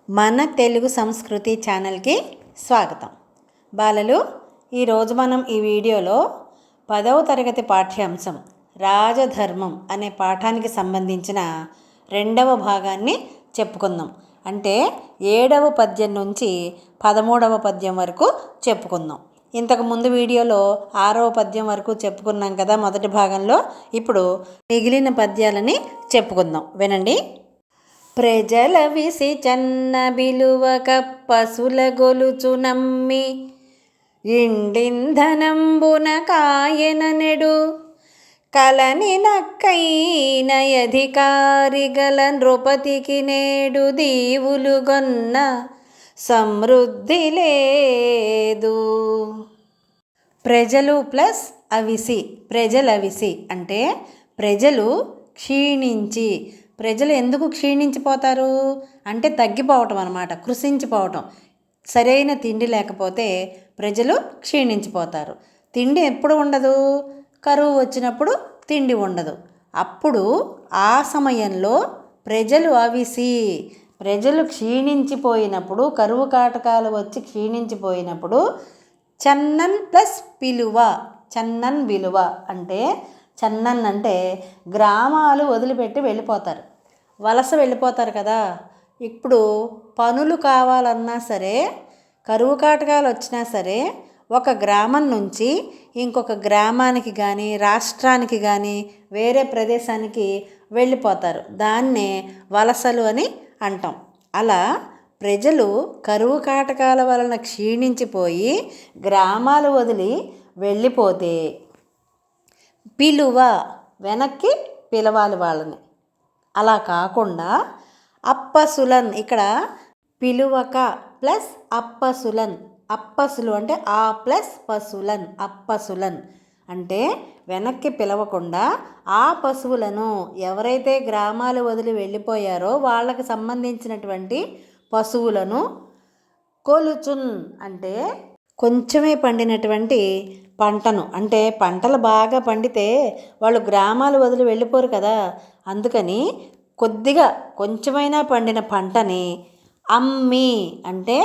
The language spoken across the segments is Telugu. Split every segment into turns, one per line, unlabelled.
మన తెలుగు సంస్కృతి ఛానల్కి స్వాగతం. బాలలు, ఈరోజు మనం ఈ వీడియోలో 10వ తరగతి పాఠ్యాంశం రాజధర్మం అనే పాఠానికి సంబంధించిన రెండవ భాగాన్ని చెప్పుకుందాం. అంటే 7వ పద్యం నుంచి 13వ పద్యం వరకు చెప్పుకుందాం. ఇంతకు ముందు వీడియోలో 6వ పద్యం వరకు చెప్పుకున్నాం కదా మొదటి భాగంలో. ఇప్పుడు మిగిలిన పద్యాలని చెప్పుకుందాం, వినండి. ప్రజల విసి చన్న బిలువ కప్పసుల గొలుచు నమ్మి ఇండింధనంబున కాయన నెడు కలని నక్కైన అధికారి గల నృపతికి నేడు దీవులు గొన్న సమృద్ధి లేదు. ప్రజలు ప్లస్ అవిసి, ప్రజలవిసి అంటే ప్రజలు క్షీణించి. ప్రజలు ఎందుకు క్షీణించిపోతారు అంటే తగ్గిపోవటం అన్నమాట, కృషించిపోవటం. సరైన తిండి లేకపోతే ప్రజలు క్షీణించిపోతారు. తిండి ఎప్పుడు ఉండదు? కరువు వచ్చినప్పుడు తిండి ఉండదు. అప్పుడు ఆ సమయంలో ప్రజలు అవిసి, ప్రజలు క్షీణించిపోయినప్పుడు, కరువు కాటకాలు వచ్చి క్షీణించిపోయినప్పుడు చన్నన్ ప్లస్ పిలువ, చన్నన్ విలువ అంటే చన్నన్ అంటే గ్రామాలు వదిలిపెట్టి వెళ్ళిపోతారు, వలస వెళ్ళిపోతారు కదా. ఇప్పుడు పనులు కావాలన్నా సరే, కరువు కాటకాలు వచ్చినా సరే ఒక గ్రామం నుంచి ఇంకొక గ్రామానికి కానీ రాష్ట్రానికి కానీ వేరే ప్రదేశానికి వెళ్ళిపోతారు. దాన్నే వలసలు అని అంటాం. అలా ప్రజలు కరువు కాటకాల వలన క్షీణించిపోయి గ్రామాలు వదిలి వెళ్ళిపోతే పిలువ, వెనక్కి పిలవాలి వాళ్ళని. అలా కాకుండా అప్పసులన్, ఇక్కడ పిలువక ప్లస్ అప్పసులన్, అప్పసులు అంటే ఆ ప్లస్ పశువులన్, అప్పసులన్ అంటే వెనక్కి పిలవకుండా ఆ పశువులను, ఎవరైతే గ్రామాలు వదిలి వెళ్ళిపోయారో వాళ్ళకి సంబంధించినటువంటి పశువులను కొలుచున్ అంటే కొంచెమే పండినటువంటి పంటను, అంటే పంటలు బాగా పండితే వాళ్ళు గ్రామాలు వదిలి వెళ్ళిపోరు కదా. అందుకని కొద్దిగా కొంచెమైనా పండిన పంటని అమ్మి అంటే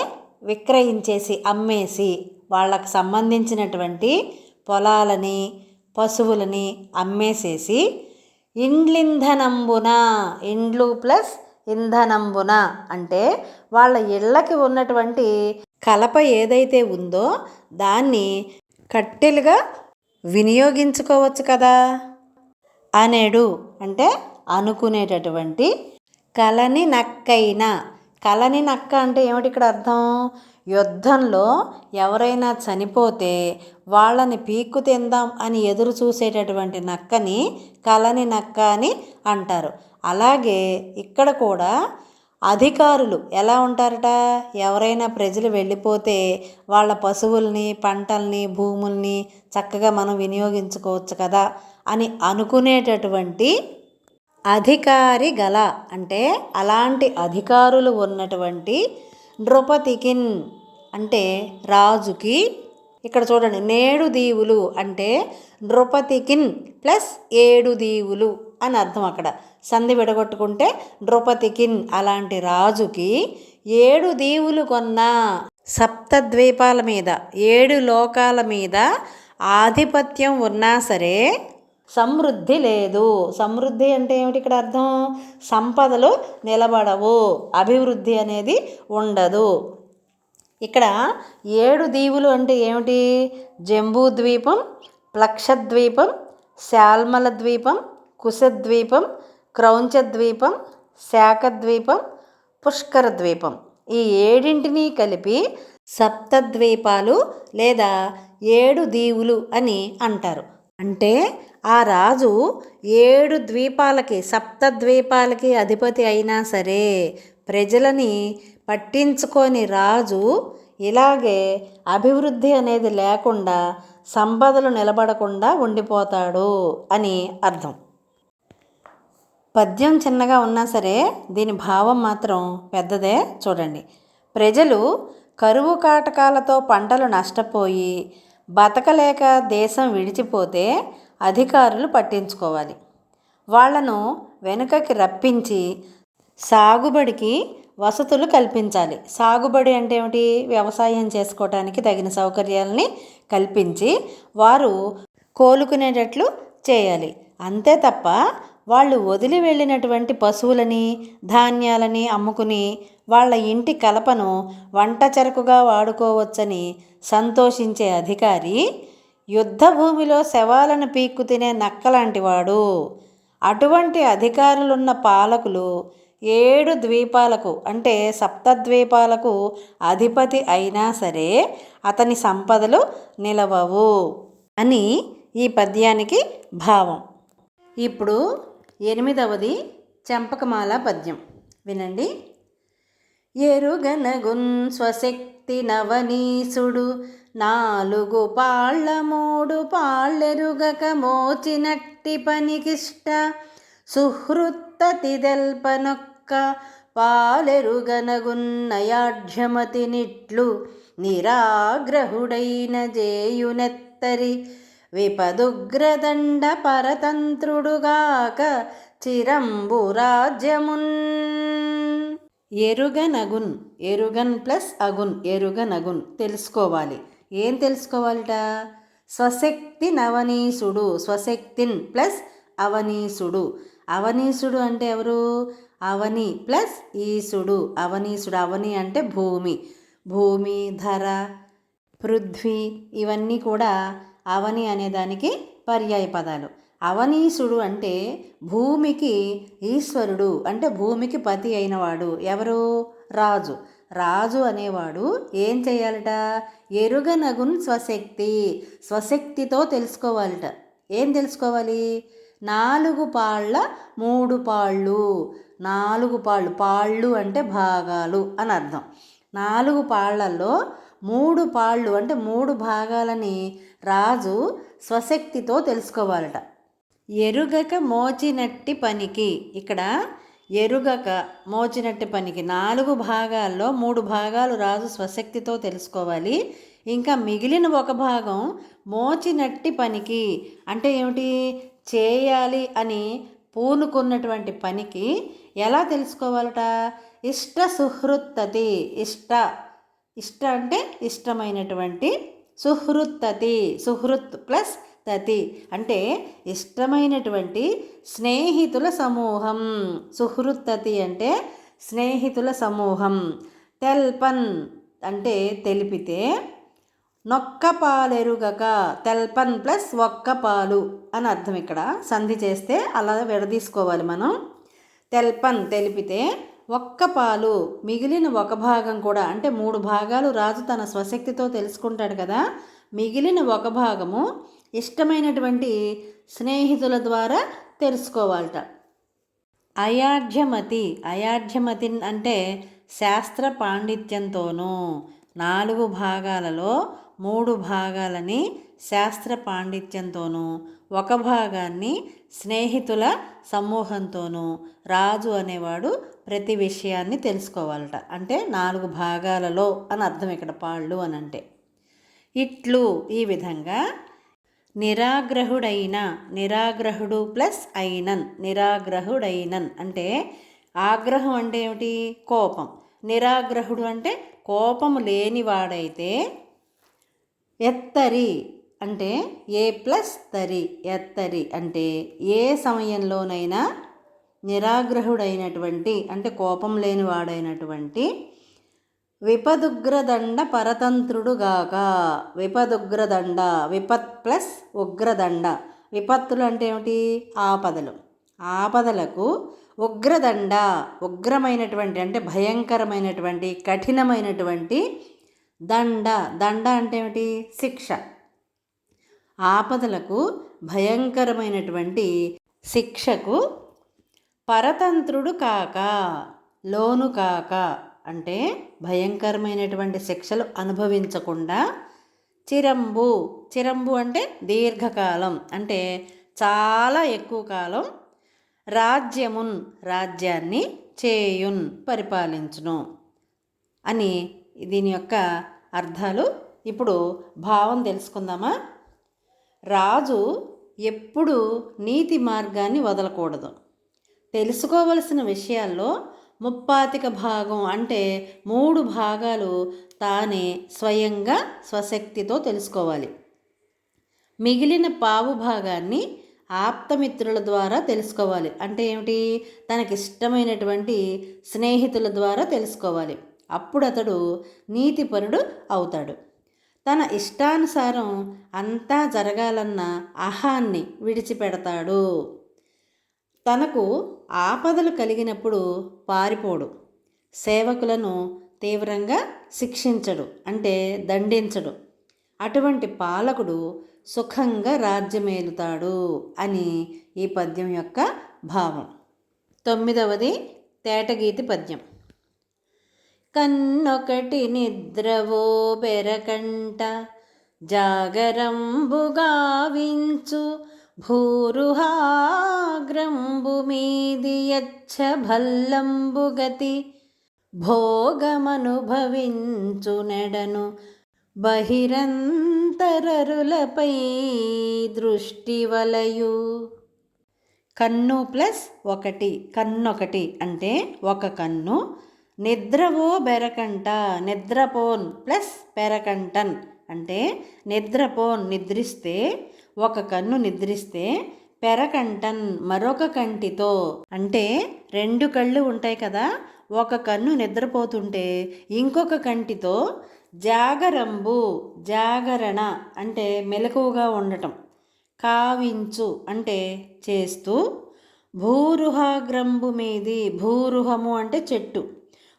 విక్రయించేసి, అమ్మేసి వాళ్ళకు సంబంధించినటువంటి పొలాలని పశువులని అమ్మేసేసి ఇండ్లింధనంబున, ఇండ్లు ప్లస్ ఇంధనంబున అంటే వాళ్ళ ఇళ్ళకి ఉన్నటువంటి కలప ఏదైతే ఉందో దాన్ని కట్టెలుగా వినియోగించుకోవచ్చు కదా. అనేడు అంటే అనుకునేటటువంటి కలని నక్కైన, కలని నక్క అంటే ఏమిటి ఇక్కడ అర్థం? యుద్ధంలో ఎవరైనా చనిపోతే వాళ్ళని పీక్కు తిందాం అని ఎదురు చూసేటటువంటి నక్కని కలని నక్క అని అంటారు. అలాగే ఇక్కడ కూడా అధికారులు ఎలా ఉంటారట? ఎవరైనా ప్రజలు వెళ్ళిపోతే వాళ్ళ పశువుల్ని పంటల్ని భూముల్ని చక్కగా మనం వినియోగించుకోవచ్చు కదా అని అనుకునేటటువంటి అధికారి గల అంటే అలాంటి అధికారులు ఉన్నటువంటి నృపతికిన్ అంటే రాజుకి. ఇక్కడ చూడండి, నేడు దీవులు అంటే నృపతికిన్ ప్లస్ 7 దీవులు అని అర్థం. అక్కడ సంధి విడగొట్టుకుంటే నృపతికిన్ అలాంటి రాజుకి 7 దీవులు కొన్న, సప్తద్వీపాల మీద 7 లోకాల మీద ఆధిపత్యం ఉన్నా సరే సమృద్ధి లేదు. సమృద్ధి అంటే ఏమిటి ఇక్కడ అర్థం? సంపదలు నిలబడవు, అభివృద్ధి అనేది ఉండదు. ఇక్కడ 7 దీవులు అంటే ఏమిటి? జంబూద్వీపం, ప్లక్షద్వీపం, శాల్మల ద్వీపం, కుశద్వీపం, క్రౌంచద్వీపం, శాఖద్వీపం, పుష్కర ద్వీపం. ఈ 7ంటిని కలిపి సప్తద్వీపాలు లేదా 7 దీవులు అని అంటారు. అంటే ఆ రాజు 7 ద్వీపాలకి, సప్తద్వీపాలకి అధిపతి అయినా సరే ప్రజలని పట్టించుకొని రాజు ఇలాగే అభివృద్ధి అనేది లేకుండా సంపదలు నిలబడకుండా ఉండిపోతాడు అని అర్థం. పద్యం చిన్నగా ఉన్నా సరే దీని భావం మాత్రం పెద్దదే. చూడండి, ప్రజలు కరువు కాటకాలతో పంటలు నష్టపోయి బతకలేక దేశం విడిచిపోతే అధికారులు పట్టించుకోవాలి. వాళ్లను వెనుకకి రప్పించి సాగుబడికి వసతులు కల్పించాలి. సాగుబడి అంటే ఏమిటి? వ్యవసాయం చేసుకోవటానికి తగిన సౌకర్యాలని కల్పించి వారు కోలుకునేటట్లు చేయాలి. అంతే తప్ప వాళ్ళు వదిలి వెళ్ళినటువంటి పశువులని ధాన్యాలని అమ్ముకుని వాళ్ళ ఇంటి కలపను వంట చెరకుగా వాడుకోవచ్చని సంతోషించే అధికారి యుద్ధ భూమిలో శవాలను పీక్కు తినే నక్కలాంటివాడు. అటువంటి అధికారులున్న పాలకులు 7 ద్వీపాలకు అంటే సప్తద్వీపాలకు అధిపతి అయినా సరే అతని సంపదలు నిలవవు అని ఈ పద్యానికి భావం. ఇప్పుడు 8వది చెంపకమాల పద్యం వినండి. ఎరుగనగున్ స్వశక్తి నవనీసుడు 4 పాళ్ళ 3 పాళ్ళెరుగక మోచినట్టి పనికిష్ట సుహృత్తతి దెల్పనొక్క పాలెరుగనగున్నయాఢ్యమతి నిట్లు నిరాగ్రహుడైన జేయునెత్తరి విపదుగ్రదండ పరతంత్రుడుగాక చిరంబు రాజ్యమున్. ఎరుగనగున్, ఎరుగన్ ప్లస్ అగున్, ఎరుగనగున్ తెలుసుకోవాలి. ఏం తెలుసుకోవాలిట? స్వశక్తి నవనీసుడు, స్వశక్తిన్ ప్లస్ అవనీసుడు. అవనీసుడు అంటే ఎవరు? అవని ప్లస్ ఈసుడు, అవనీసుడు. అవని అంటే భూమి, భూమి, ధర, పృథ్వీ ఇవన్నీ కూడా అవని అనేదానికి పర్యాయ పదాలు. అవనీసుడు అంటే భూమికి ఈశ్వరుడు, అంటే భూమికి పతి అయినవాడు. ఎవరు? రాజు. రాజు అనేవాడు ఏం చేయాలట? ఎరుగనగున్ స్వశక్తి, స్వశక్తితో తెలుసుకోవాలట. ఏం తెలుసుకోవాలి? 4 పాళ్ళ 3 పాళ్ళు. 4 పాళ్ళు, పాళ్ళు అంటే భాగాలు అని అర్థం. 4 పాళ్ళల్లో 3 పాళ్ళు అంటే 3 భాగాలని రాజు స్వశక్తితో తెలుసుకోవాలట. ఎరుగక మోచినట్టి పనికి, ఇక్కడ ఎరుగక మోచినట్టి పనికి 4 భాగాల్లో 3 భాగాలు రాజు స్వశక్తితో తెలుసుకోవాలి. ఇంకా మిగిలిన 1 భాగం మోచినట్టి పనికి అంటే ఏమిటి? చేయాలి అని పూనుకున్నటువంటి పనికి ఎలా తెలుసుకోవాలట? ఇష్ట సుహృత్తతి, ఇష్ట అంటే ఇష్టమైనటువంటి, సుహృత్తతి, సుహృత్ ప్లస్ తతి అంటే ఇష్టమైనటువంటి స్నేహితుల సమూహం. సుహృత్తతి అంటే స్నేహితుల సమూహం. తెల్పన్ అంటే తెలిపితే, నొక్క పాలెరుగక, తెల్పన్ ప్లస్ ఒక్క పాలు అని అర్థం. ఇక్కడ సంధి చేస్తే అలా విడదీసుకోవాలి మనం. తెల్పన్ తెలిపితే, ఒక్క పాలు మిగిలిన 1 భాగం కూడా అంటే 3 భాగాలు రాజు తన స్వశక్తితో తెలుసుకుంటాడు కదా, మిగిలిన 1 భాగము ఇష్టమైనటువంటి స్నేహితుల ద్వారా తెలుసుకోవాలట. అయాఢ్యమతి, అయాఢ్యమతి అంటే శాస్త్ర పాండిత్యంతోనూ 4 భాగాలలో 3 భాగాలని శాస్త్ర పాండిత్యంతోనూ 1 భాగాన్ని స్నేహితుల సమూహంతోనూ రాజు అనేవాడు ప్రతి విషయాన్ని తెలుసుకోవాలట. అంటే 4 భాగాలలో అని అర్థం ఇక్కడ పాళ్ళు అని అంటే. ఇట్లు ఈ విధంగా నిరాగ్రహుడైన, నిరాగ్రహుడు ప్లస్ అయినన్, నిరాగ్రహుడైనన్ అంటే ఆగ్రహం అంటే ఏమిటి? కోపం. నిరాగ్రహుడు అంటే కోపము లేనివాడైతే, ఎత్తరి అంటే ఏ ప్లస్ తరి, ఎత్తరి అంటే ఏ సమయంలోనైనా నిరాగ్రహుడైనటువంటి అంటే కోపం లేనివాడైనటువంటి విపదుగ్రదండ పరతంత్రుడుగాక. విపదుగ్రదండ, విపత్ ప్లస్ ఉగ్రదండ. విపత్తులు అంటే ఏమిటి? ఆపదలు. ఆపదలకు ఉగ్రదండ, ఉగ్రమైనటువంటి అంటే భయంకరమైనటువంటి, కఠినమైనటువంటి దండ. దండ అంటే ఏమిటి? శిక్ష. ఆపదలకు భయంకరమైనటువంటి శిక్షకు పరతంత్రుడు కాక, లోను కాక అంటే భయంకరమైనటువంటి శిక్షలు అనుభవించకుండా, చిరంబు, చిరంబు అంటే దీర్ఘకాలం అంటే చాలా ఎక్కువ కాలం, రాజ్యమున్ రాజ్యాన్ని చేయున్ పరిపాలించును అని దీని యొక్క అర్థాలు. ఇప్పుడు భావం తెలుసుకుందామా? రాజు ఎప్పుడు నీతి మార్గాన్ని వదలకూడదు. తెలుసుకోవలసిన విషయాల్లో ముప్పాతిక భాగం అంటే 3 భాగాలు తానే స్వయంగా స్వశక్తితో తెలుసుకోవాలి. మిగిలిన పావు భాగాన్ని ఆప్తమిత్రుల ద్వారా తెలుసుకోవాలి. అంటే ఏమిటి? తనకిష్టమైనటువంటి స్నేహితుల ద్వారా తెలుసుకోవాలి. అప్పుడు అతడు నీతిపరుడు అవుతాడు. తన ఇష్టానుసారం అంతా జరగాలన్న అహాన్ని విడిచిపెడతాడు. తనకు ఆపదలు కలిగినప్పుడు పారిపోడు. సేవకులను తీవ్రంగా శిక్షించడు, అంటే దండించడు. అటువంటి పాలకుడు సుఖంగా రాజ్యమేలుతాడు అని ఈ పద్యం యొక్క భావం. 9వది తేటగీతి పద్యం. కన్నొకటి నిద్రవో బెరకంట జాగరంబు గావించు భూరుహాగ్రంబు మీది యచ్చ భల్లంబు గతి భోగమనుభవించు నెడను బహిరంతరరులపై దృష్టి వలయు. కన్ను ప్లస్ ఒకటి, కన్నొకటి అంటే ఒక కన్ను. నిద్రవో బెరకంట, నిద్రపోన్ ప్లస్ పెరకంటన్ అంటే నిద్రపోన్ నిద్రిస్తే, ఒక కన్ను నిద్రిస్తే, పెరకంటన్ మరొక కంటితో అంటే 2 కళ్ళు ఉంటాయి కదా, ఒక కన్ను నిద్రపోతుంటే ఇంకొక కంటితో జాగరంబు జాగరణ అంటే మెలకువగా ఉండటం, కావించు అంటే చేస్తూ, భూరుహాగ్రంబు మీది, భూరుహము అంటే చెట్టు,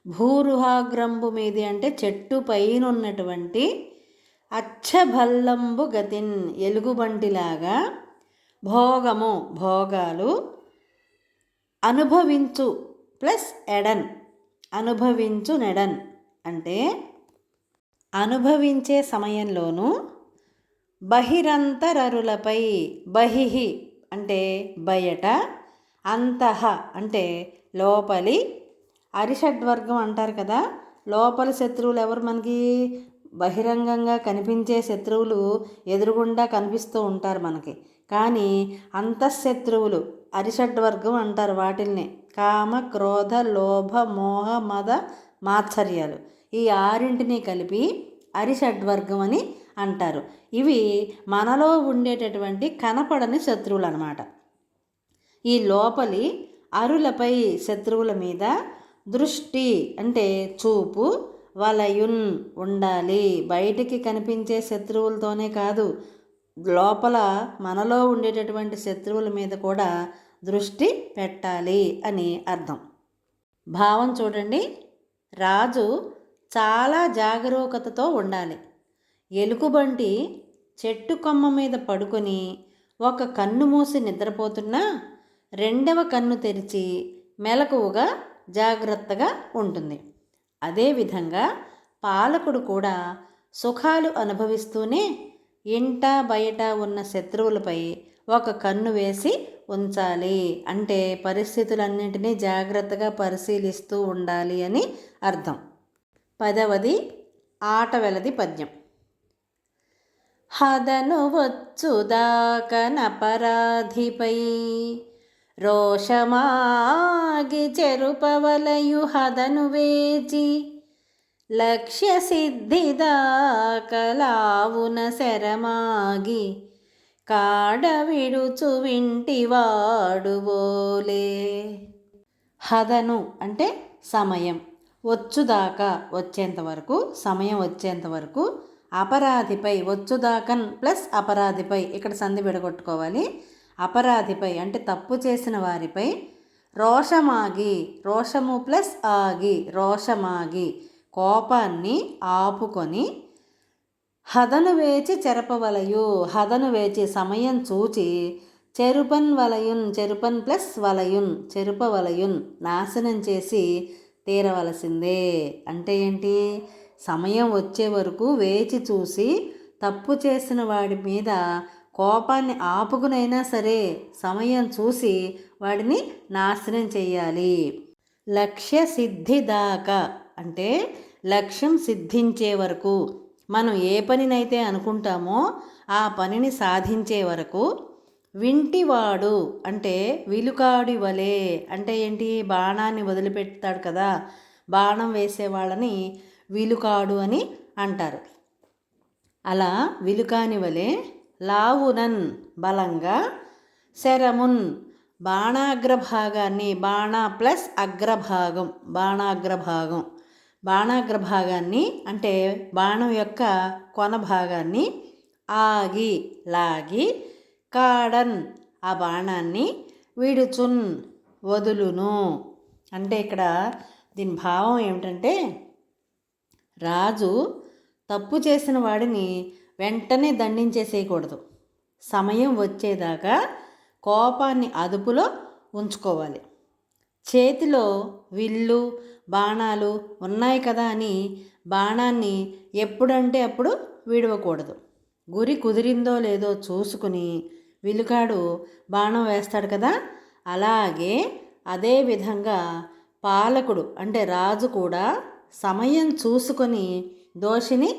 భూరుహాగ్రంబు మీది అంటే చెట్టు పైన ఉన్నటువంటి అచ్చభల్లంబు గతిన్ ఎలుగుబంటిలాగా, భోగము భోగాలు, అనుభవించు ప్లస్ ఎడన్ అనుభవించు నెడన్ అంటే అనుభవించే సమయంలోనూ, బహిరంతరరులపై బహిహి అంటే బయట, అంతః అంటే లోపలి, అరిషడ్వర్గం అంటారు కదా, లోపలి శత్రువులు ఎవరు మనకి? బహిరంగంగా కనిపించే శత్రువులు ఎదురుగుండా కనిపిస్తూ ఉంటారు మనకి, కానీ అంతఃశత్రువులు అరిషడ్వర్గం అంటారు వాటిల్ని. కామ క్రోధ లోభ మోహ మద మాత్సర్యాలు, ఈ 6ంటిని కలిపి అరిషడ్వర్గం అని అంటారు. ఇవి మనలో ఉండేటటువంటి కనపడని శత్రువులు అన్నమాట. ఈ లోపలి అరులపై శత్రువుల మీద దృష్టి అంటే చూపు, వలయున్ ఉండాలి. బయటికి కనిపించే శత్రువులతోనే కాదు, లోపల మనలో ఉండేటటువంటి శత్రువుల మీద కూడా దృష్టి పెట్టాలి అని అర్థం. భావం చూడండి. రాజు చాలా జాగరూకతతో ఉండాలి. ఎలుగుబంటి చెట్టు కొమ్మ మీద పడుకొని ఒక కన్ను మూసి నిద్రపోతున్నా 2వ కన్ను తెరిచి మెలకువగా జాగ్రత్తగా ఉంటుంది. అదేవిధంగా పాలకుడు కూడా సుఖాలు అనుభవిస్తూనే ఇంట బయట ఉన్న శత్రువులపై ఒక కన్ను వేసి ఉంచాలి. అంటే పరిస్థితులన్నింటినీ జాగ్రత్తగా పరిశీలిస్తూ ఉండాలి అని అర్థం. 10వది ఆటవెలది పద్యం. హదను వచ్చుదాకనపరాధిపై రోషమాగి చెరుపవలయు హదను వేచి లక్ష్య సిద్ధిదాకలావున శరమాగి కాడ విడుచు వింటివాడువోలే. హదను అంటే సమయం, వచ్చుదాకా వచ్చేంత వరకు, సమయం వచ్చేంత వరకు, అపరాధిపై వచ్చుదాకన్ ప్లస్ అపరాధిపై ఇక్కడ సంధి విడగొట్టుకోవాలి. అపరాధిపై అంటే తప్పు చేసిన వారిపై, రోషమాగి రోషము ప్లస్ ఆగి రోషమాగి కోపాన్ని ఆపుకొని, హదను వేచి చెరపవలయు హదను వేచి సమయం చూచి, చెరుపన్ వలయున్ చెరుపన్ ప్లస్ వలయున్ చెరుపవలయున్ నాశనం చేసి తీరవలసిందే. అంటే ఏంటి? సమయం వచ్చే వరకు వేచి చూసి తప్పు చేసిన వాడి మీద కోపాన్ని ఆపుకునైనా సరే సమయం చూసి వాడిని నాశనం చేయాలి. లక్ష్య సిద్ధి దాకా అంటే లక్ష్యం సిద్ధించే వరకు, మనం ఏ పనినైతే అనుకుంటామో ఆ పనిని సాధించే వరకు, వింటివాడు అంటే విలుకాడి వలె, అంటే ఏంటి, బాణాన్ని వదిలిపెడతాడు కదా, బాణం వేసే వాళ్ళని విలుకాడు అని అంటారు. అలా విలుకాని వలె లావునన్ బలంగా, శరమున్ బాణాగ్రభాగాన్ని, బాణ ప్లస్ అగ్రభాగం, బాణాగ్రభాగాన్ని అంటే బాణం యొక్క కొన భాగాన్ని ఆగి లాగి, కాడన్ ఆ బాణాన్ని, విడుచున్ వదులును. అంటే ఇక్కడ దీని భావం ఏమిటంటే, రాజు తప్పు చేసిన వాడిని వెంటనే దండించేసేయకూడదు. సమయం వచ్చేదాకా కోపాన్ని అదుపులో ఉంచుకోవాలి. చేతిలో విల్లు బాణాలు ఉన్నాయి కదా అని బాణాన్ని ఎప్పుడంటే అప్పుడు విడవకూడదు. గురి కుదిరిందో లేదో చూసుకుని విలుకాడు బాణం వేస్తాడు కదా, అలాగే అదే విధంగా పాలకుడు అంటే రాజు కూడా సమయం చూసుకొని దోషిని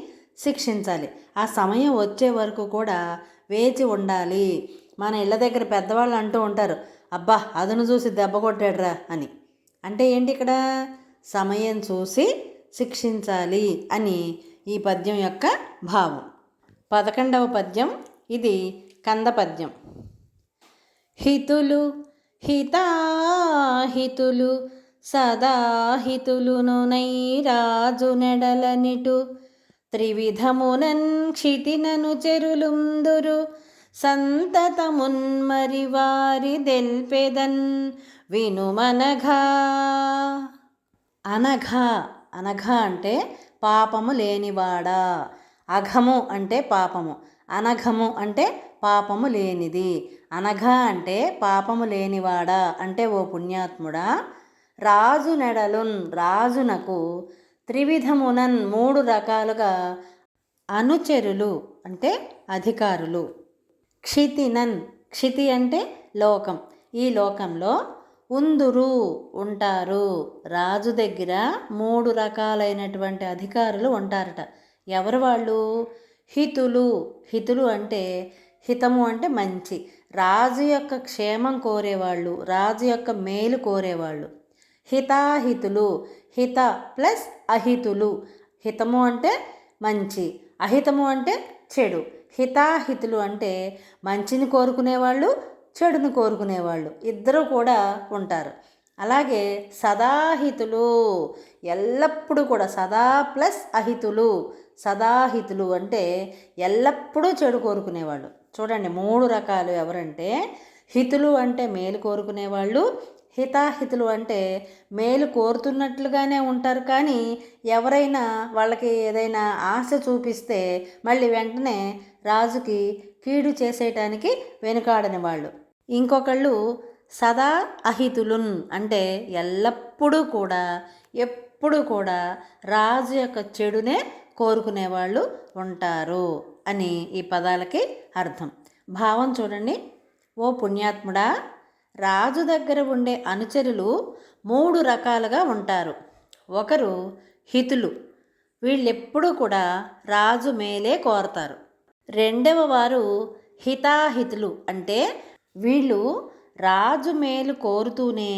శిక్షించాలి. ఆ సమయం వచ్చే వరకు కూడా వేచి ఉండాలి. మన ఇళ్ళ దగ్గర పెద్దవాళ్ళు అంటూ ఉంటారు, అబ్బా అదును చూసి దెబ్బ కొట్టాడురా అని. అంటే ఏంటి, ఇక్కడ సమయం చూసి శిక్షించాలి అని ఈ పద్యం యొక్క భావం. 11వ పద్యం, ఇది కంద పద్యం. హితులు హితాహితులు సదాహితులును నైరాజు నెడలనిటు, త్రివిధమునన్ క్షితినను చెరులుందురు, సంతతమున్మరి వారి దెల్పెదన్ వినుమనఘా. అనఘా, అనఘా అంటే పాపము లేనివాడా, అఘము అంటే పాపము, అనఘము అంటే పాపము లేనిది. అనఘా అంటే పాపము లేనివాడా అంటే ఓ పుణ్యాత్ముడా, రాజు నెడలున్ రాజునకు, త్రివిధమునన్ 3 రకాలుగా, అనుచరులు అంటే అధికారులు, క్షితినన్ క్షితి అంటే లోకం, ఈ లోకంలో, ఉందురు ఉంటారు, రాజు దగ్గర 3 రకాలైనటువంటి అధికారులు ఉంటారట. ఎవరు వాళ్ళు? హితులు, హితులు అంటే హితము అంటే మంచి, రాజు యొక్క క్షేమం కోరేవాళ్ళు, రాజు యొక్క మేలు కోరేవాళ్ళు. హితాహితులు, హిత ప్లస్ అహితులు, హితము అంటే మంచి, అహితము అంటే చెడు. హితాహితులు అంటే మంచిని కోరుకునేవాళ్ళు, చెడుని కోరుకునేవాళ్ళు, ఇద్దరు కూడా ఉంటారు. అలాగే సదాహితులు, ఎల్లప్పుడూ కూడా, సదా ప్లస్ అహితులు, సదాహితులు అంటే ఎల్లప్పుడూ చెడు కోరుకునేవాళ్ళు. చూడండి 3 రకాలు ఎవరంటే, హితులు అంటే మేలు కోరుకునేవాళ్ళు, హితాహితులు అంటే మేలు కోరుతున్నట్లుగానే ఉంటారు, కానీ ఎవరైనా వాళ్ళకి ఏదైనా ఆశ చూపిస్తే మళ్ళీ వెంటనే రాజుకి కీడు చేసేయటానికి వెనుకాడని వాళ్ళు. ఇంకొకళ్ళు సదా అహితులున్ అంటే ఎల్లప్పుడూ కూడా, ఎప్పుడు కూడా రాజు యొక్క చెడునే కోరుకునేవాళ్ళు ఉంటారు అని ఈ పదాలకి అర్థం. భావం చూడండి. ఓ పుణ్యాత్ముడా, రాజు దగ్గర ఉండే అనుచరులు 3 రకాలుగా ఉంటారు. ఒకరు హితులు, వీళ్ళెప్పుడూ కూడా రాజు మేలే కోరతారు. రెండవ వారు హితాహితులు, అంటే వీళ్ళు రాజు మేలు కోరుతూనే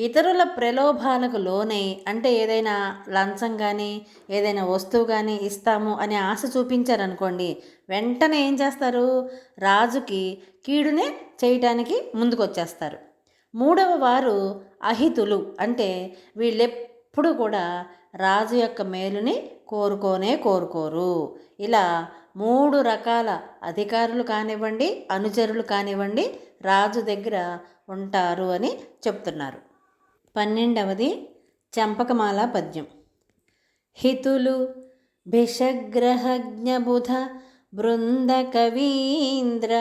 ఇతరుల ప్రలోభాలకు లోనై, అంటే ఏదైనా లంచం కానీ ఏదైనా వస్తువు కానీ ఇస్తాము అనే ఆశ చూపించారనుకోండి, వెంటనే ఏం చేస్తారు, రాజుకి కీడునే చేయటానికి ముందుకొచ్చేస్తారు. మూడవ వారు అహితులు, అంటే వీళ్ళెప్పుడు కూడా రాజు యొక్క మేలుని కోరుకోరు. ఇలా 3 రకాల అధికారులు కానివ్వండి, అనుచరులు కానివ్వండి, రాజు దగ్గర ఉంటారు అని చెప్తున్నారు. 12వది చంపకమాల పద్యం. హితులు భిషగ్రహజ్ఞబుధ బృంద కవీంద్ర,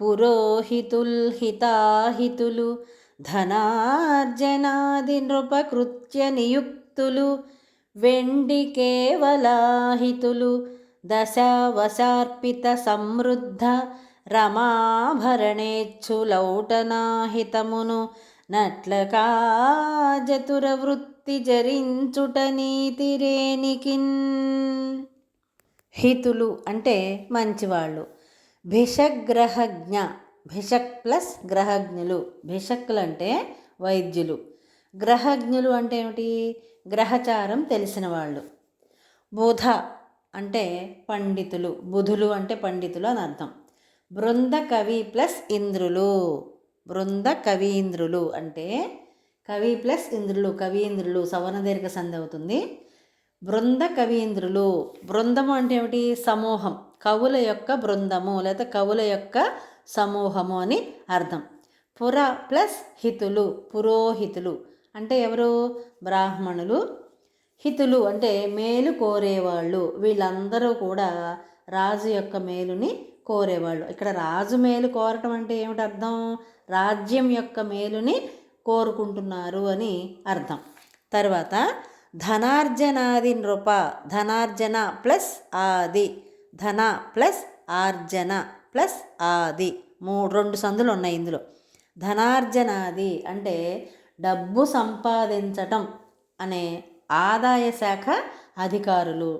పురోహితుల్ హితాహితులు, ధనార్జనాది నృపకృత్య నియుక్తులు, వెండి కేవలాహితులు, దశావశార్పిత సమృద్ధ, రమాభరణేచ్ఛులౌటనాహితమును, నట్లకాజతుర వృత్తి జరించుట నీతిరేనికిన్. హితులు అంటే మంచివాళ్ళు, భిషగ్రహజ్ఞ భిషక్ ప్లస్ గ్రహజ్ఞులు. భిషక్కులు అంటే వైద్యులు, గ్రహజ్ఞులు అంటే ఏమిటి? గ్రహచారం తెలిసిన వాళ్ళు. బుధ అంటే పండితులు, బుధులు అంటే పండితులు అని అర్థం. బృంద కవి ప్లస్ ఇంద్రులు. బృంద కవీంద్రులు అంటే కవి ప్లస్ ఇంద్రులు, కవీంద్రులు సవర్ణ దీర్ఘ సంధి అవుతుంది. బృంద కవీంద్రులు. బృందము అంటే ఏమిటి? సమూహం, కవుల యొక్క బృందము లేదా కవుల యొక్క సమూహము అని అర్థం. పుర ప్లస్ హితులు. పురోహితులు అంటే ఎవరు? బ్రాహ్మణులు. హితులు అంటే మేలు కోరేవాళ్ళు. వీళ్ళందరూ కూడా రాజు యొక్క మేలుని కోరేవాళ్ళు. ఇక్కడ రాజు మేలు కోరటం అంటే ఏమిటి అర్థం? రాజ్యం యొక్క మేలుని కోరుకుంటున్నారు అని అర్థం. తర్వాత ధనార్జనాది నృప. ధనార్జన ప్లస్ ఆది. ధన ప్లస్ ఆర్జన ప్లస్ ఆది. రెండు సందులు ఉన్నాయి ఇందులో. ధనార్జనాది అంటే డబ్బు సంపాదించటం అనే ఆదాయ శాఖ అధికారులు.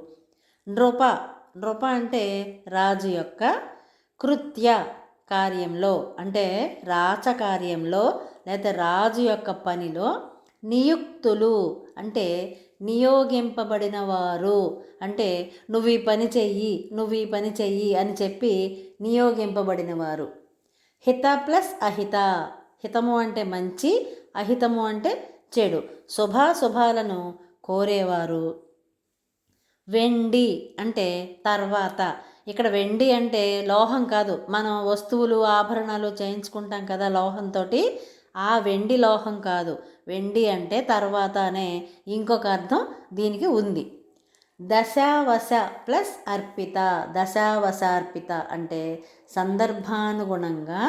నృప. నృప అంటే రాజు యొక్క కృత్య కార్యంలో అంటే రాచకార్యంలో లేదా రాజు యొక్క పనిలో నియుక్తులు అంటే నియోగింపబడిన వారు. అంటే నువ్వు ఈ పని చెయ్యి, నువ్వు ఈ పని చెయ్యి అని చెప్పి నియోగింపబడిన వారు. హిత ప్లస్ అహిత. హితము అంటే మంచి, అహితము అంటే చెడు, శుభాశుభాలను కోరేవారు. వెండి అంటే తర్వాత. ఇక్కడ వెండి అంటే లోహం కాదు, మనం వస్తువులు ఆభరణాలు చేయించుకుంటాం కదా లోహంతో, ఆ వెండి లోహం కాదు. వెండి అంటే తర్వాత అనే ఇంకొక అర్థం దీనికి ఉంది. దశావశ ప్లస్ అర్పిత. దశావశార్పిత అంటే సందర్భానుగుణంగా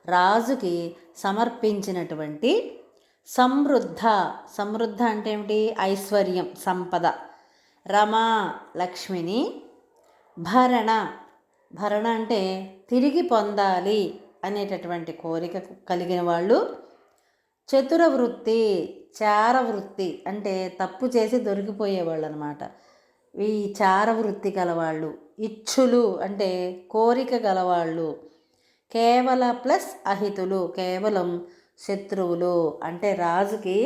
రాజుకి సమర్పించినటువంటి సమృద్ధ. సమృద్ధ అంటే ఏమిటి? ఐశ్వర్యం, సంపద. రమా లక్ష్మిని. భరణ. భరణ అంటే తిరిగి పొందాలి అనేటటువంటి కోరిక కలిగిన వాళ్ళు. చతురవృత్తి. చారవృత్తి అంటే తప్పు చేసి దొరికిపోయేవాళ్ళు అనమాట. ఈ చారవృత్తి గలవాళ్ళు. ఇచ్చులు అంటే కోరిక గలవాళ్ళు. కేవల ప్లస్ అహితులు. కేవలం శత్రువులు అంటే రాజుకి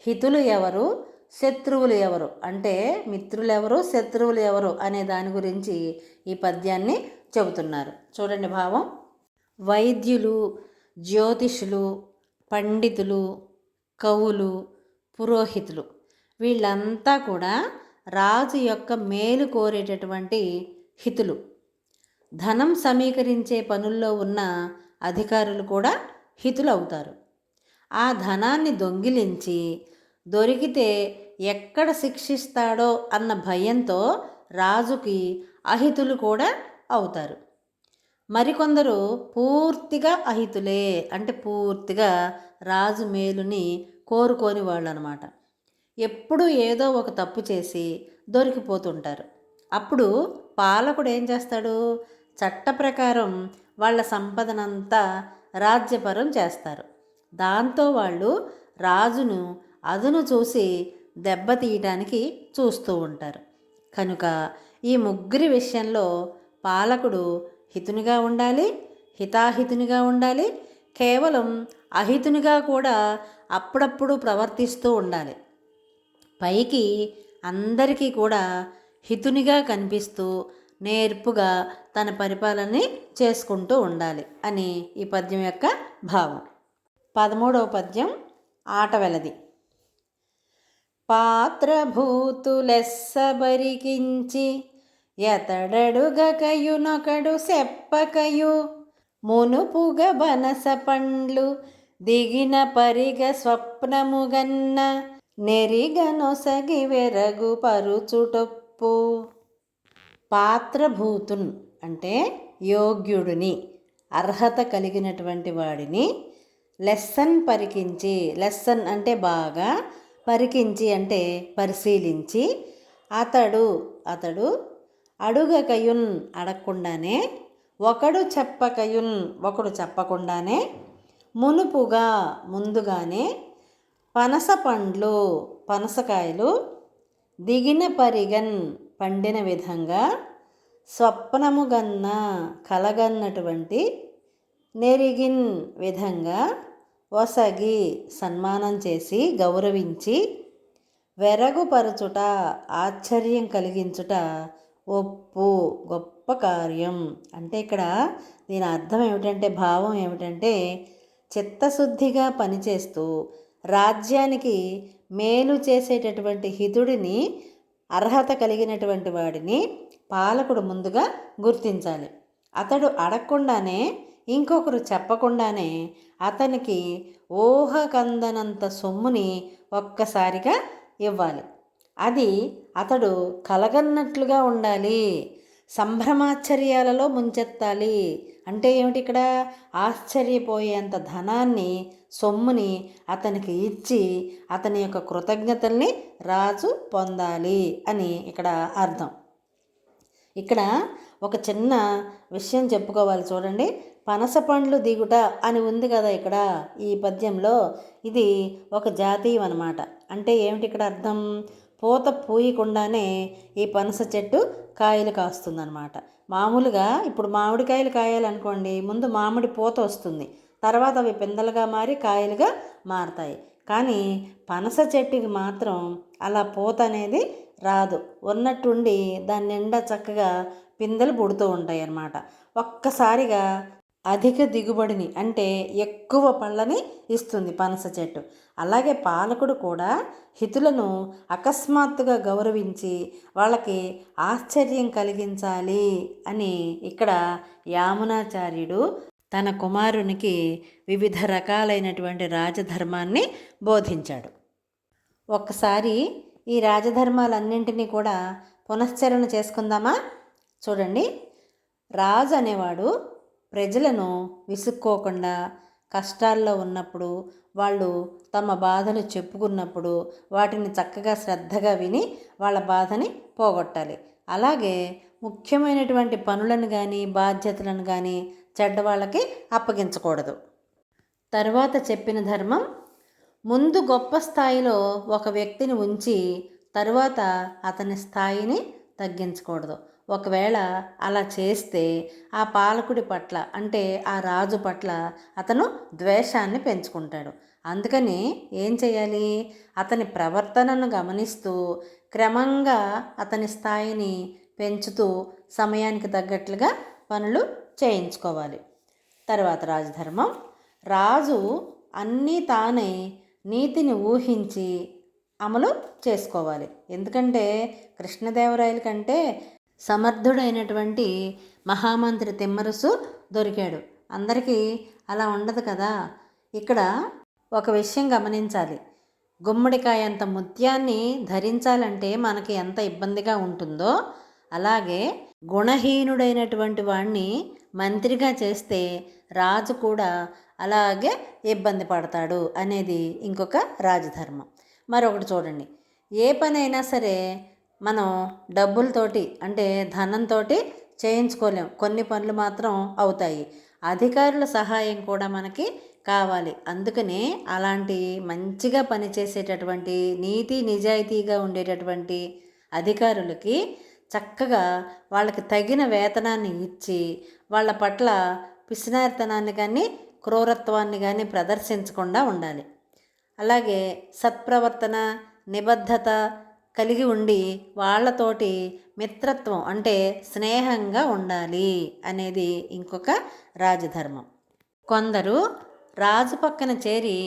హితులు ఎవరు, శత్రువులు ఎవరు అంటే మిత్రులు ఎవరు, శత్రువులు ఎవరు అనే దాని గురించి ఈ పద్యాన్ని చెబుతున్నారు. చూడండి భావం. వైద్యులు, జ్యోతిషులు, పండితులు, కవులు, పురోహితులు వీళ్ళంతా కూడా రాజు యొక్క మేలు కోరేటటువంటి హితులు. ధనం సమీకరించే పనుల్లో ఉన్న అధికారులు కూడా హితులు అవుతారు. ఆ ధనాన్ని దొంగిలించి దొరికితే ఎక్కడ శిక్షిస్తాడో అన్న భయంతో రాజుకి అహితులు కూడా అవుతారు. మరికొందరు పూర్తిగా అహితులే అంటే పూర్తిగా రాజు మేలుని కోరుకోని వాళ్ళు అనమాట. ఎప్పుడూ ఏదో ఒక తప్పు చేసి దొరికిపోతుంటారు. అప్పుడు పాలకుడు ఏం చేస్తాడు? చట్ట ప్రకారం వాళ్ళ సంపదనంతా రాజ్యపరం చేస్తారు. దాంతో వాళ్ళు రాజును అదును చూసి దెబ్బతీయటానికి చూస్తూ ఉంటారు. కనుక ఈ ముగ్గురి విషయంలో పాలకుడు హితునిగా ఉండాలి, హితాహితునిగా ఉండాలి, కేవలం అహితునిగా కూడా అప్పుడప్పుడు ప్రవర్తిస్తూ ఉండాలి. పైకి అందరికీ కూడా హితునిగా కనిపిస్తూ నేర్పుగా తన పరిపాలనని చేసుకుంటూ ఉండాలి అని ఈ పద్యం యొక్క భావం. 13వ పద్యం ఆటవెలది. పాత్రభూతులెస్సబరికించి ఎతడడుగకయునొకడు సెప్పకయు మునుపుగ బనస పండ్లు దిగిన పరిగ స్వప్నముగన్న నెరిగనొసగి వెరగు పరుచుటొప్పు. పాత్రభూతున్ అంటే యోగ్యుడిని, అర్హత కలిగినటువంటి వాడిని. లెస్సన్ పరికించి. లెస్సన్ అంటే బాగా, పరికించి అంటే పరిశీలించి. అతడు అడుగకయున్ అడగకుండానే, ఒకడు చెప్పకయున్ ఒకడు చెప్పకుండానే, మునుపుగా ముందుగానే, పనస పండ్లు పనసకాయలు, దిగిన పరిగన్ పండిన విధంగా, స్వప్నముగన్న కలగన్నటువంటి, నెరిగిన్ విధంగా ఒసగి సన్మానం చేసి గౌరవించి వెరగుపరచుట ఆశ్చర్యం కలిగించుట ఒప్పు గొప్ప కార్యం. అంటే ఇక్కడ దీని అర్థం ఏమిటంటే, భావం ఏమిటంటే, చిత్తశుద్ధిగా పనిచేస్తూ రాజ్యానికి మేలు చేసేటటువంటి హితుడిని, అర్హత కలిగినటువంటి వాడిని పాలకుడు ముందుగా గుర్తించాలి. అతడు అడగకుండానే, ఇంకొకరు చెప్పకుండానే అతనికి ఊహకందనంత సొమ్ముని ఒక్కసారిగా ఇవ్వాలి. అది అతడు కలగన్నట్లుగా ఉండాలి. సంభ్రమాశ్చర్యాలలో ముంచెత్తాలి. అంటే ఏమిటి ఇక్కడ? ఆశ్చర్యపోయేంత ధనాన్ని, సొమ్ముని అతనికి ఇచ్చి అతని యొక్క కృతజ్ఞతల్ని రాజు పొందాలి అని ఇక్కడ అర్థం. ఇక్కడ ఒక చిన్న విషయం చెప్పుకోవాలి చూడండి. పనస పండ్లు దిగుట అని ఉంది కదా ఇక్కడ ఈ పద్యంలో. ఇది ఒక జాతీయం అన్నమాట. అంటే ఏమిటి ఇక్కడ అర్థం? పూత పూయకుండానే ఈ పనస చెట్టు కాయలు కాస్తుందన్నమాట. మామూలుగా ఇప్పుడు మామిడికాయలు కాయాలనుకోండి, ముందు మామిడి పూత వస్తుంది, తర్వాత అవి పిందలుగా మారి కాయలుగా మారతాయి. కానీ పనస చెట్టుకి మాత్రం అలా పూత అనేది రాదు. ఉన్నట్టుండి దాని నిండా చక్కగా పిందెలు పుడుతూ ఉంటాయి అన్నమాట. ఒక్కసారిగా అధిక దిగుబడిని, అంటే ఎక్కువ పళ్ళని ఇస్తుంది పనస చెట్టు. అలాగే పాలకుడు కూడా హితులను అకస్మాత్తుగా గౌరవించి వాళ్ళకి ఆశ్చర్యం కలిగించాలి అని ఇక్కడ యామునాచార్యుడు తన కుమారునికి వివిధ రకాలైనటువంటి రాజధర్మాన్ని బోధించాడు. ఒక్కసారి ఈ రాజధర్మాలన్నింటినీ కూడా పునశ్చరణ చేసుకుందామా? చూడండి, రాజు అనేవాడు ప్రజలను విసుక్కోకుండా, కష్టాల్లో ఉన్నప్పుడు వాళ్ళు తమ బాధలు చెప్పుకున్నప్పుడు వాటిని చక్కగా శ్రద్ధగా విని వాళ్ళ బాధని పోగొట్టాలి. అలాగే ముఖ్యమైనటువంటి పనులను కానీ బాధ్యతలను కానీ చెడ్డవాళ్ళకి అప్పగించకూడదు. తర్వాత చెప్పిన ధర్మం, ముందు గొప్ప స్థాయిలో ఒక వ్యక్తిని ఉంచి తరువాత అతని స్థాయిని తగ్గించకూడదు. ఒకవేళ అలా చేస్తే ఆ పాలకుడి పట్ల, అంటే ఆ రాజు పట్ల అతను ద్వేషాన్ని పెంచుకుంటాడు. అందుకని ఏం చేయాలి? అతని ప్రవర్తనను గమనిస్తూ క్రమంగా అతని స్థాయిని పెంచుతూ సమయానికి తగ్గట్లుగా పనులు చేయించుకోవాలి. తర్వాత రాజధర్మం, రాజు అన్నీ తానే నీతిని ఊహించి అమలు చేసుకోవాలి. ఎందుకంటే కృష్ణదేవరాయల కంటే సమర్థుడైనటువంటి మహామంత్రి తిమ్మరుసు దొరికాడు. అందరికీ అలా ఉండదు కదా. ఇక్కడ ఒక విషయం గమనించాలి. గుమ్మడికాయ అంత ముత్యాన్ని ధరించాలంటే మనకి ఎంత ఇబ్బందిగా ఉంటుందో, అలాగే గుణహీనుడైనటువంటి వాడిని మంత్రిగా చేస్తే రాజు కూడా అలాగే ఇబ్బంది పడతాడు అనేది ఇంకొక రాజధర్మం. మరొకటి చూడండి, ఏ పనైనా సరే మనం డబ్బులతోటి, అంటే ధనంతో చేయించుకోలేం. కొన్ని పనులు మాత్రం అవుతాయి. అధికారుల సహాయం కూడా మనకి కావాలి. అందుకనే అలాంటి మంచిగా పనిచేసేటటువంటి, నీతి నిజాయితీగా ఉండేటటువంటి అధికారులకి చక్కగా వాళ్ళకి తగిన వేతనాన్ని ఇచ్చి వాళ్ళ పట్ల పిసినారితనాన్ని కానీ క్రూరత్వాన్ని కానీ ప్రదర్శించకుండా ఉండాలి. అలాగే సత్ప్రవర్తన, నిబద్ధత కలిగి ఉండి వాళ్ళతోటి మిత్రత్వం, అంటే స్నేహంగా ఉండాలి అనేది ఇంకొక రాజధర్మం. కొందరు రాజు పక్కన చేరి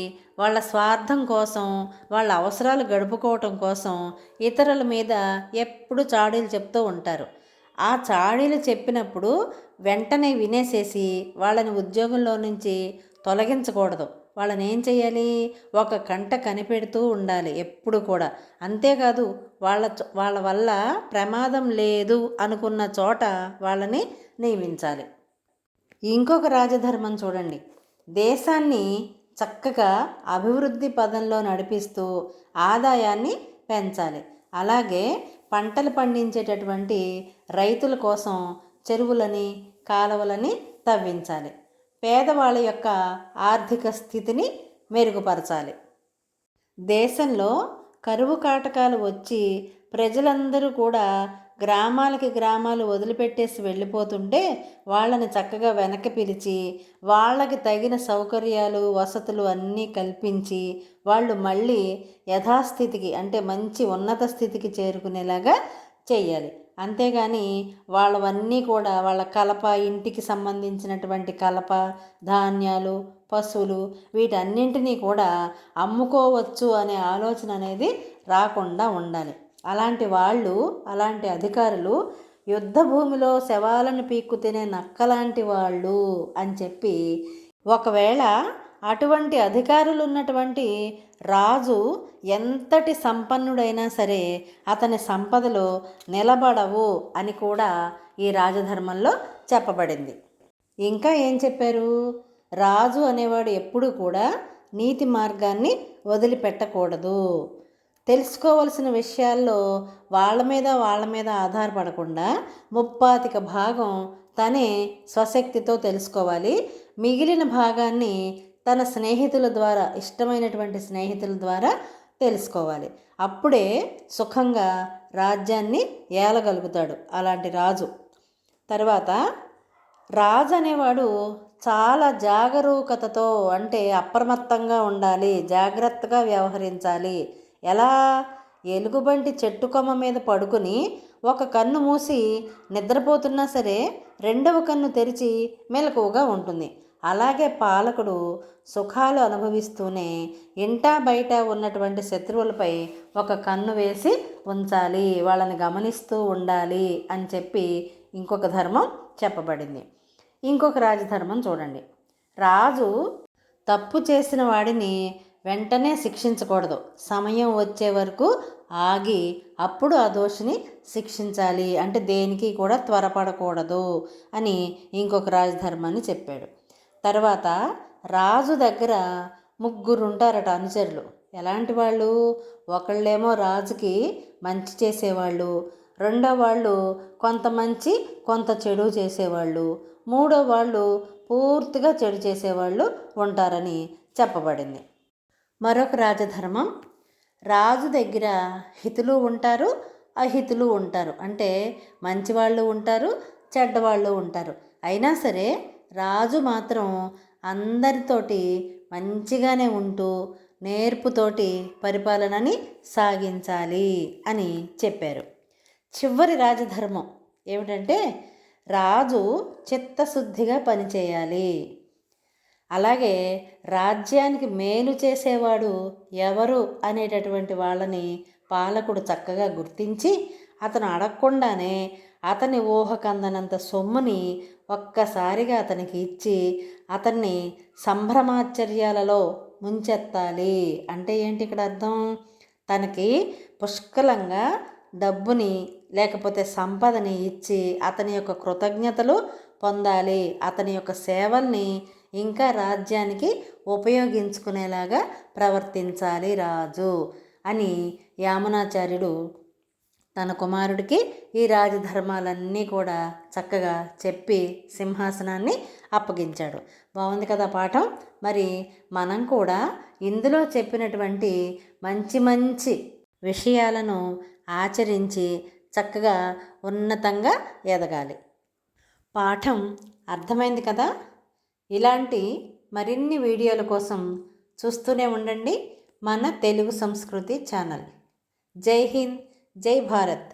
వాళ్ళ స్వార్థం కోసం, వాళ్ళ అవసరాలు గడుపుకోవటం కోసం ఇతరుల మీద ఎప్పుడు చాడీలు చెప్తూ ఉంటారు. ఆ చాడీలు చెప్పినప్పుడు వెంటనే వినేసేసి వాళ్ళని ఉద్యోగంలో నుంచి తొలగించకూడదు. వాళ్ళని ఏం చేయాలి? ఒక కంట కనిపెడుతూ ఉండాలి ఎప్పుడు కూడా. అంతేకాదు, వాళ్ళ వల్ల ప్రమాదం లేదు అనుకున్న చోట వాళ్ళని నియమించాలి. ఇంకొక రాజధర్మం చూడండి, దేశాన్ని చక్కగా అభివృద్ధి పదంలో నడిపిస్తూ ఆదాయాన్ని పెంచాలి. అలాగే పంటలు పండించేటటువంటి రైతుల కోసం చెరువులని, కాలువలని తవ్వించాలి. పేదవాళ్ళ యొక్క ఆర్థిక స్థితిని మెరుగుపరచాలి. దేశంలో కరువు కాటకాలు వచ్చి ప్రజలందరూ కూడా గ్రామాలకి గ్రామాలు వదిలిపెట్టేసి వెళ్ళిపోతుంటే వాళ్ళని చక్కగా వెనక్కి పిలిచి వాళ్ళకి తగిన సౌకర్యాలు వసతులు అన్నీ కల్పించి వాళ్ళు మళ్ళీ యథాస్థితికి అంటే మంచి ఉన్నత స్థితికి చేరుకునేలాగా చెయ్యాలి. అంతేగాని వాళ్ళవన్నీ కూడా వాళ్ళ కలప, ఇంటికి సంబంధించినటువంటి కలప, ధాన్యాలు, పశువులు వీటన్నింటినీ కూడా అమ్ముకోవచ్చు అనే ఆలోచన అనేది రాకుండా ఉండాలి. అలాంటి వాళ్ళు, అలాంటి అధికారులు యుద్ధ భూమిలో శవాలను పీక్కు తినే నక్కలాంటి వాళ్ళు అని చెప్పి, ఒకవేళ అటువంటి అధికారులు ఉన్నటువంటి రాజు ఎంతటి సంపన్నుడైనా సరే అతని సంపదలు నిలబడవు అని కూడా ఈ రాజధర్మంలో చెప్పబడింది. ఇంకా ఏం చెప్పారు? రాజు అనేవాడు ఎప్పుడూ కూడా నీతి మార్గాన్ని వదిలిపెట్టకూడదు. తెలుసుకోవలసిన విషయాల్లో వాళ్ళ మీద ఆధారపడకుండా 35% తనే స్వశక్తితో తెలుసుకోవాలి. మిగిలిన భాగాన్ని తన స్నేహితుల ద్వారా, ఇష్టమైనటువంటి స్నేహితుల ద్వారా తెలుసుకోవాలి. అప్పుడే సుఖంగా రాజ్యాన్ని ఏలగలుగుతాడు అలాంటి రాజు. తర్వాత రాజు అనేవాడు చాలా జాగరూకతతో, అంటే అప్రమత్తంగా ఉండాలి, జాగ్రత్తగా వ్యవహరించాలి. ఎలా? ఎలుగుబంటి చెట్టు కొమ్మ మీద పడుకుని ఒక కన్ను మూసి నిద్రపోతున్నా సరే రెండవ కన్ను తెరిచి మెలకువగా ఉంటుంది. అలాగే పాలకుడు సుఖాలు అనుభవిస్తూనే ఇంటా బయట ఉన్నటువంటి శత్రువులపై ఒక కన్ను వేసి ఉంచాలి, వాళ్ళని గమనిస్తూ ఉండాలి అని చెప్పి ఇంకొక ధర్మం చెప్పబడింది. ఇంకొక రాజధర్మం చూడండి. రాజు తప్పు చేసిన వాడిని వెంటనే శిక్షించకూడదు. సమయం వచ్చే వరకు ఆగి అప్పుడు ఆ దోషిని శిక్షించాలి. అంటే దేనికి కూడా త్వరపడకూడదు అని ఇంకొక రాజధర్మాన్ని చెప్పాడు. తర్వాత రాజు దగ్గర 3 ఉంటారట అనుచరులు. ఎలాంటి వాళ్ళు? ఒకళ్ళేమో రాజుకి మంచి చేసేవాళ్ళు, రెండో వాళ్ళు కొంత మంచి కొంత చెడు చేసేవాళ్ళు, మూడో వాళ్ళు పూర్తిగా చెడు చేసేవాళ్ళు ఉంటారని చెప్పబడింది. మరొక రాజధర్మం, రాజు దగ్గర హితులు ఉంటారు, అహితులు ఉంటారు. అంటే మంచివాళ్ళు ఉంటారు, చెడ్డవాళ్ళు ఉంటారు. అయినా సరే రాజు మాత్రం అందరితోటి మంచిగానే ఉంటూ నేర్పుతోటి పరిపాలనని సాగించాలి అని చెప్పారు. చివరి రాజధర్మం ఏమిటంటే రాజు చిత్తశుద్ధిగా పనిచేయాలి. అలాగే రాజ్యానికి మేలు చేసేవాడు ఎవరు అనేటటువంటి వాళ్ళని పాలకుడు చక్కగా గుర్తించి అతను అడగకుండానే అతని ఊహకందనంత సొమ్ముని ఒక్కసారిగా అతనికి ఇచ్చి అతన్ని సంభ్రమాశ్చర్యాలలో ముంచెత్తాలి. అంటే ఏంటి ఇక్కడ అర్థం? తనకి పుష్కలంగా డబ్బుని లేకపోతే సంపదని ఇచ్చి అతని యొక్క కృతజ్ఞతలు పొందాలి, అతని యొక్క సేవల్ని ఇంకా రాజ్యానికి ఉపయోగించుకునేలాగా ప్రవర్తించాలి రాజు అని యామునాచార్యుడు తన కుమారుడికి ఈ రాజధర్మాలన్నీ కూడా చక్కగా చెప్పి సింహాసనాన్ని అప్పగించాడు. బాగుంది కదా పాఠం? మరి మనం కూడా ఇందులో చెప్పినటువంటి మంచి మంచి విషయాలను ఆచరించి చక్కగా ఉన్నతంగా ఎదగాలి. పాఠం అర్థమైంది కదా? ఇలాంటి మరిన్ని వీడియోల కోసం చూస్తూనే ఉండండి మన తెలుగు సంస్కృతి ఛానల్. జై హింద్, జై భారత్.